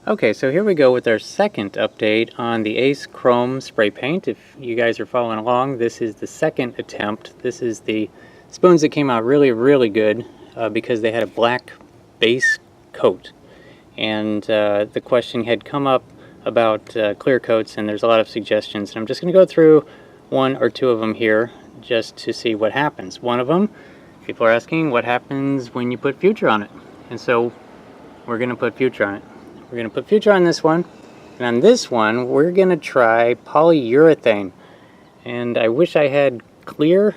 Okay, so here we go with our second update on the Ace Chrome spray paint. If you guys are following along, this is the second attempt. This is the spoons that came out really good because they had a black base coat. And the question had come up about clear coats, and there's a lot of suggestions. And I'm just going to go through one or two of them here just to see what happens. One of them, people are asking what happens when you put Future on it. And so we're going to put Future on it. We're going to put Future on this one, and on this one we're going to try polyurethane. And I wish I had clear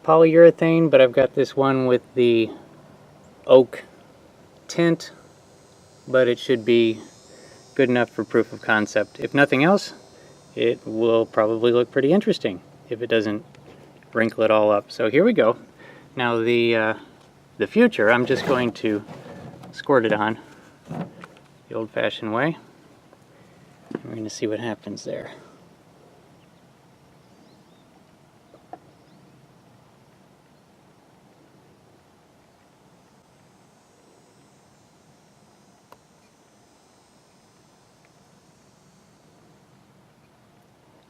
polyurethane, but I've got this one with the oak tint, but it should be good enough for proof of concept. If nothing else, it will probably look pretty interesting if it doesn't wrinkle it all up. So here we go. Now the Future, I'm just going to squirt it on the old-fashioned way. We're going to see what happens there.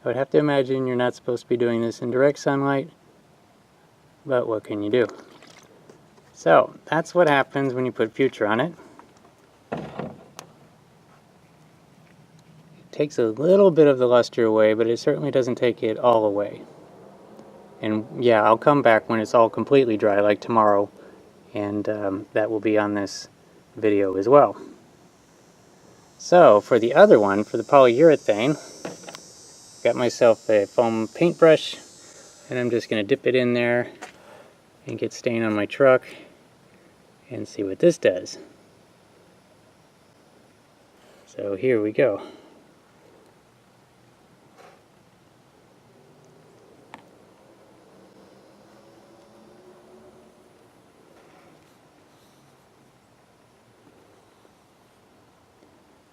I would have to imagine you're not supposed to be doing this in direct sunlight, but what can you do? So that's what happens when you put Future on it. Takes a little bit of the luster away, but it certainly doesn't take it all away. And yeah, I'll come back when it's all completely dry, like tomorrow, and that will be on this video as well. So for the other one, for the polyurethane, got myself a foam paintbrush, and I'm just going to dip it in there and get stain on my truck and see what this does. So here we go.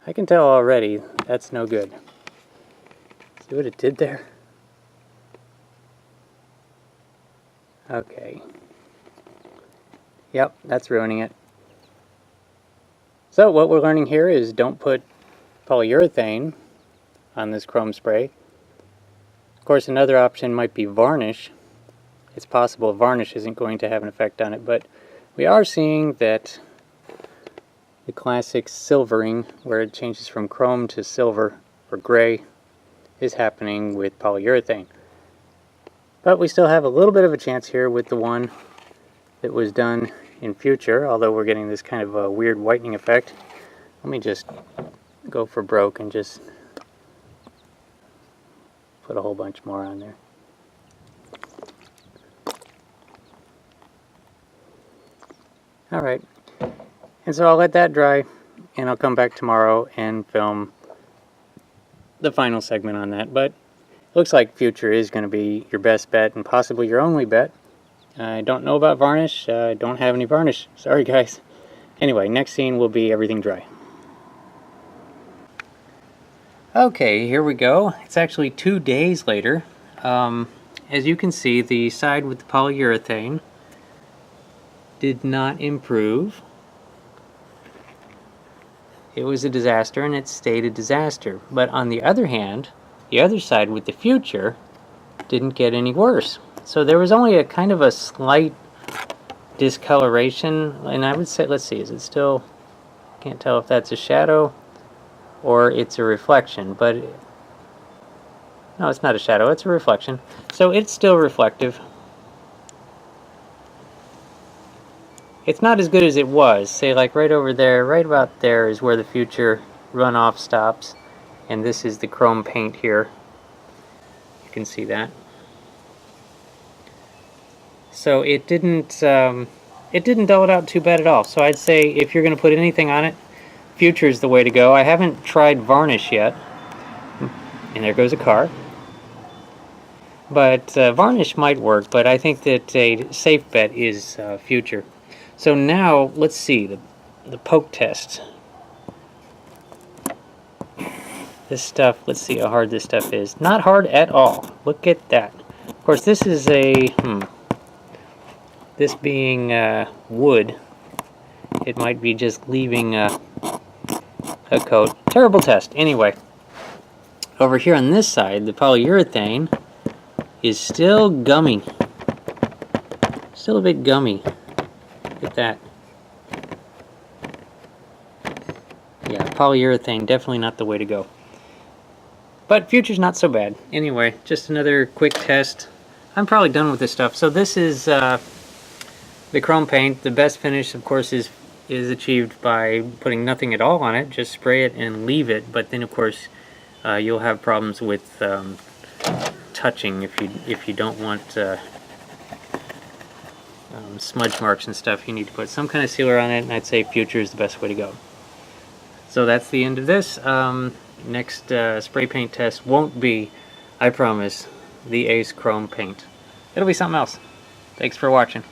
I can tell already that's no good. See what it did there? Okay. Yep, that's ruining it. So what we're learning here is don't put polyurethane on this chrome spray. Of course, another option might be varnish. It's possible varnish isn't going to have an effect on it, but we are seeing that the classic silvering, where it changes from chrome to silver or gray, is happening with polyurethane. But we still have a little bit of a chance here with the one that was done in Future, although we're getting this kind of a weird whitening effect. Let me just go for broke and just put a whole bunch more on there. Alright, and so I'll let that dry, and I'll come back tomorrow and film the final segment on that. But it looks like Future is going to be your best bet and possibly your only bet. I don't know about varnish. I don't have any varnish. Sorry guys. Anyway, next scene will be everything dry. Okay, here we go. It's actually 2 days later. As you can see, the side with the polyurethane did not improve. It was a disaster, and it stayed a disaster. But on the other hand, the other side with the Future didn't get any worse. So there was only a kind of a slight discoloration, and I would say, let's see, is it still, can't tell if that's a shadow or it's a reflection, but no, it's not a shadow, it's a reflection. So it's still reflective. It's not as good as it was. Say like right over there, right about there is where the Future runoff stops, and this is the chrome paint here. You can see that. So it didn't dull it out too bad at all. So I'd say if you're going to put anything on it, Future is the way to go. I haven't tried varnish yet, and there goes a car. But varnish might work, but I think that a safe bet is Future. So now let's see the poke test. This stuff, let's see how hard this stuff is. Not hard at all. Look at that. Of course, this is a this being wood, it might be just leaving a coat. Terrible test. Anyway, over here on this side, the polyurethane is still gummy. Still a bit gummy. Look at that. Yeah, polyurethane, definitely not the way to go. But Future's not so bad. Anyway, just another quick test. I'm probably done with this stuff. So this is the chrome paint. The best finish, of course, is achieved by putting nothing at all on it. Just spray it and leave it. But then, of course, you'll have problems with touching if you don't want smudge marks and stuff. You need to put some kind of sealer on it, and I'd say Future is the best way to go. So that's the end of this. Next spray paint test won't be, I promise, the Ace Chrome paint. It'll be something else. Thanks for watching.